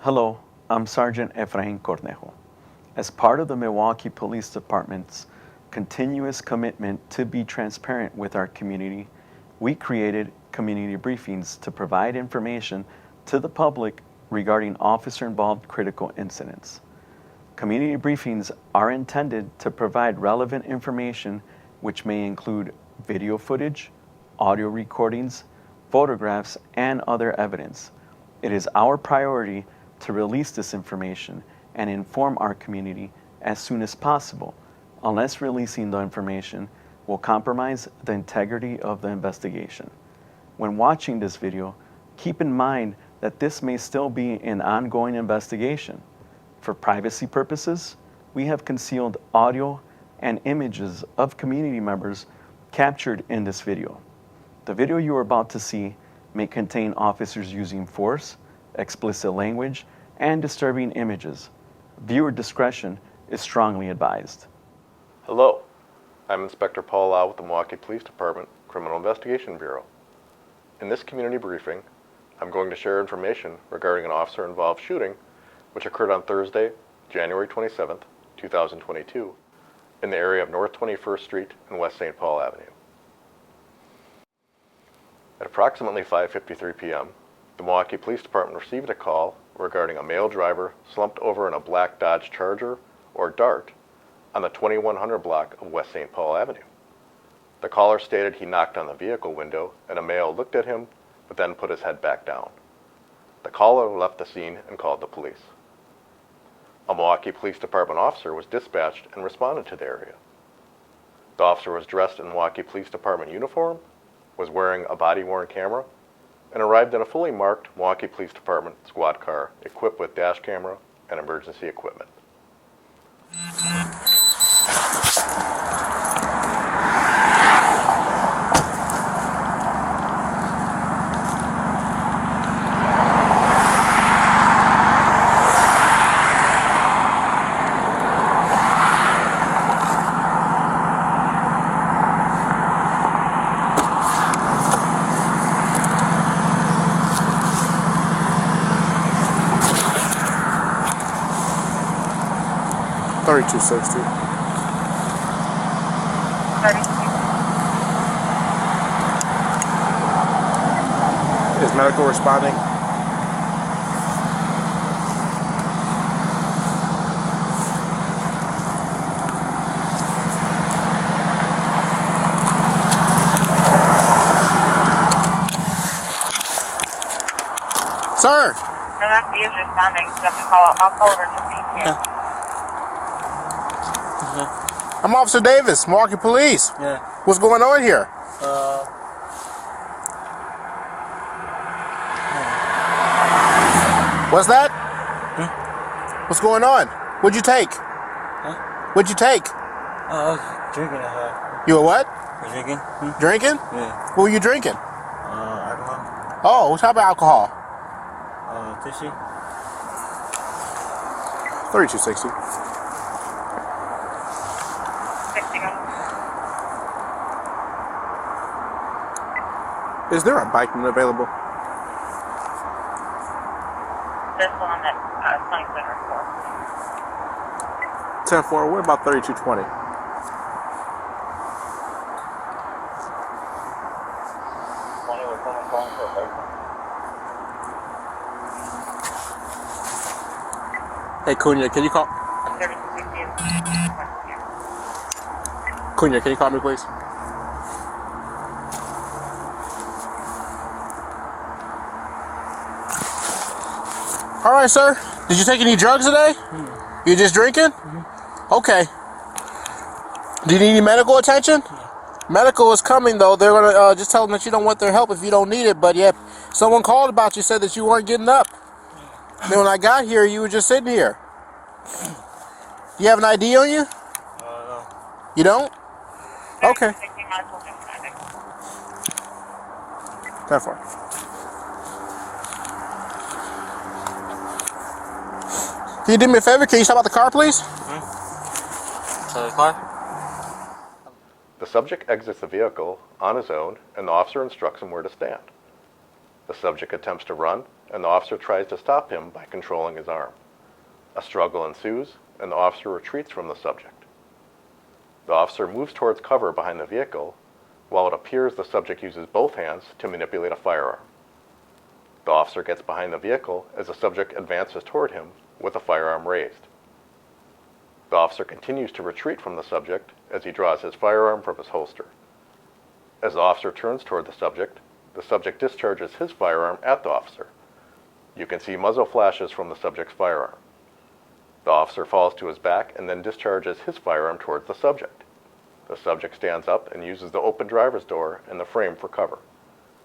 Hello, I'm Sergeant Efrain Cornejo. As part of the Milwaukee Police Department's continuous commitment to be transparent with our community, we created community briefings to provide information to the public regarding officer-involved critical incidents. Community briefings are intended to provide relevant information which may include video footage, audio recordings, photographs, and other evidence. It is our priority to release this information and inform our community as soon as possible, unless releasing the information will compromise the integrity of the investigation. When watching this video, keep in mind that this may still be an ongoing investigation. For privacy purposes, we have concealed audio and images of community members captured in this video. The video you are about to see may contain officers using force, explicit language, and disturbing images. Viewer discretion is strongly advised. Hello, I'm Inspector Paul Lau with the Milwaukee Police Department Criminal Investigation Bureau. In this community briefing, I'm going to share information regarding an officer-involved shooting which occurred on Thursday, January 27th, 2022, in the area of North 21st Street and West St. Paul Avenue. At approximately 5:53 p.m., the Milwaukee Police Department received a call regarding a male driver slumped over in a black Dodge Charger, or Dart, on the 2100 block of West St. Paul Avenue. The caller stated he knocked on the vehicle window and a male looked at him but then put his head back down. The caller left the scene and called the police. A Milwaukee Police Department officer was dispatched and responded to the area. The officer was dressed in Milwaukee Police Department uniform, was wearing a body-worn camera, and arrived in a fully marked Milwaukee Police Department squad car equipped with dash camera and emergency equipment. $32.60. Is medical responding? Sir! MFB is responding, so you have to I'll call over to CPS. Yeah. I'm Officer Davis, Milwaukee Police. Yeah. What's going on here? What's that? What's going on? What'd you take? What'd you take? I was drinking. You were what? Drinking? Drinking? Yeah. What were you drinking? Alcohol. Oh, what type of alcohol? Tishy. $32.60. Is there a bike available? This one at 20 10-4. What about 3220? Hey, Cunha, can you call? Cunha, can you call me, please? All right, sir. Did you take any drugs today? You just drinking? Okay. Do you need any medical attention? Medical is coming, though. They're going to just tell them that you don't want their help if you don't need it. But yeah, someone called about you, said that you weren't getting up. Then when I got here, you were just sitting here. Do you have an ID on you? No. You don't? Okay. 10-4. Can you do me a favor? Can you stop out the car, please? The car? The subject exits the vehicle on his own, and the officer instructs him where to stand. The subject attempts to run and the officer tries to stop him by controlling his arm. A struggle ensues, and the officer retreats from the subject. The officer moves towards cover behind the vehicle, while it appears the subject uses both hands to manipulate a firearm. The officer gets behind the vehicle as the subject advances toward him with the firearm raised. The officer continues to retreat from the subject as he draws his firearm from his holster. As the officer turns toward the subject discharges his firearm at the officer. You can see muzzle flashes from the subject's firearm. The officer falls to his back and then discharges his firearm towards the subject. The subject stands up and uses the open driver's door and the frame for cover.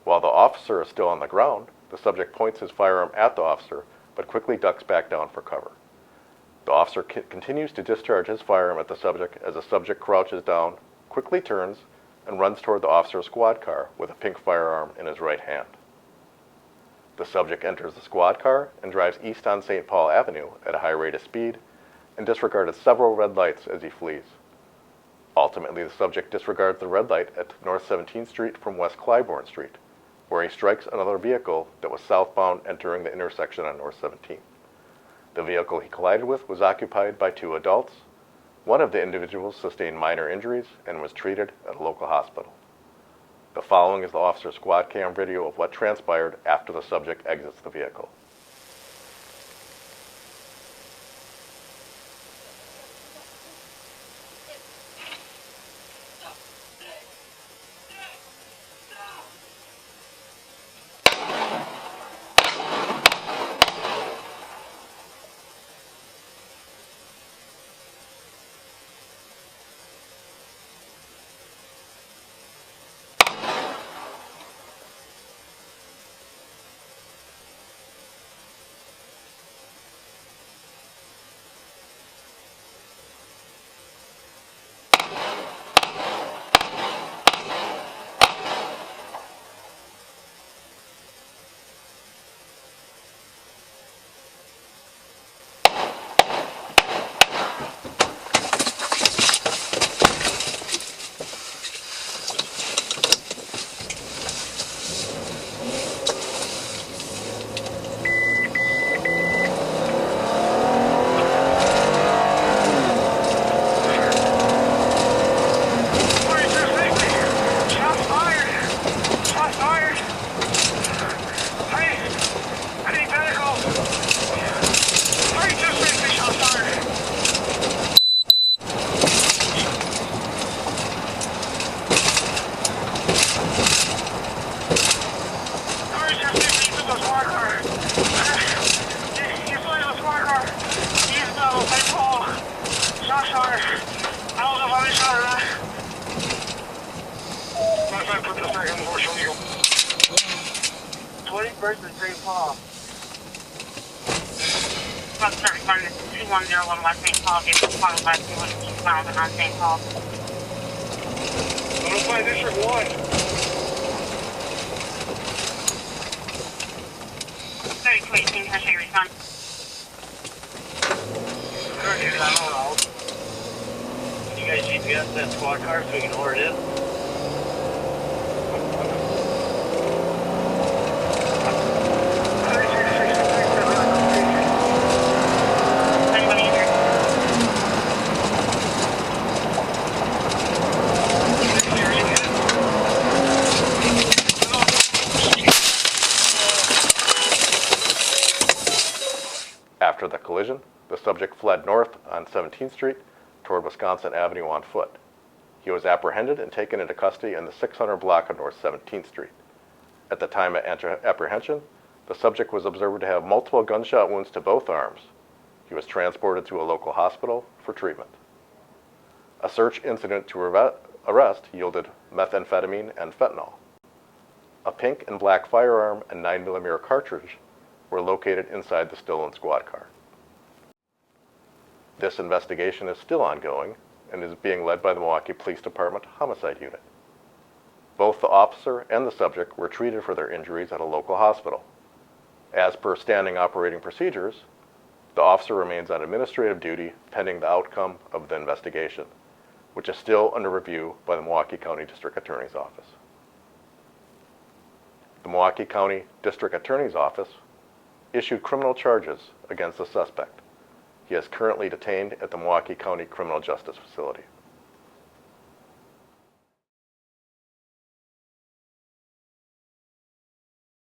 While the officer is still on the ground, the subject points his firearm at the officer, but quickly ducks back down for cover. The officer continues to discharge his firearm at the subject as the subject crouches down, quickly turns, and runs toward the officer's squad car with a pink firearm in his right hand. The subject enters the squad car and drives east on St. Paul Avenue at a high rate of speed and disregarded several red lights as he flees. Ultimately, the subject disregards the red light at North 17th Street from West Clybourne Street, where he strikes another vehicle that was southbound entering the intersection on North 17th. The vehicle he collided with was occupied by 2 adults. One of the individuals sustained minor injuries and was treated at a local hospital. The following is the officer's squad cam video of what transpired after the subject exits the vehicle. Versus St. Paul. Truck service on 2101 West St. Paul, vehicle followed by 202 miles on St. Paul. Notify District 1. 3218, has your respond. Can you guys GPS that squad car so we can order it in? After the collision, the subject fled north on 17th Street toward Wisconsin Avenue on foot. He was apprehended and taken into custody in the 600 block of North 17th Street. At the time of apprehension, the subject was observed to have multiple gunshot wounds to both arms. He was transported to a local hospital for treatment. A search incident to arrest yielded methamphetamine and fentanyl. A pink and black firearm and 9mm cartridge were located inside the stolen squad car. This investigation is still ongoing and is being led by the Milwaukee Police Department Homicide Unit. Both the officer and the subject were treated for their injuries at a local hospital. As per standing operating procedures, the officer remains on administrative duty pending the outcome of the investigation, which is still under review by the Milwaukee County District Attorney's Office. The Milwaukee County District Attorney's Office issued criminal charges against the suspect. He is currently detained at the Milwaukee County Criminal Justice Facility.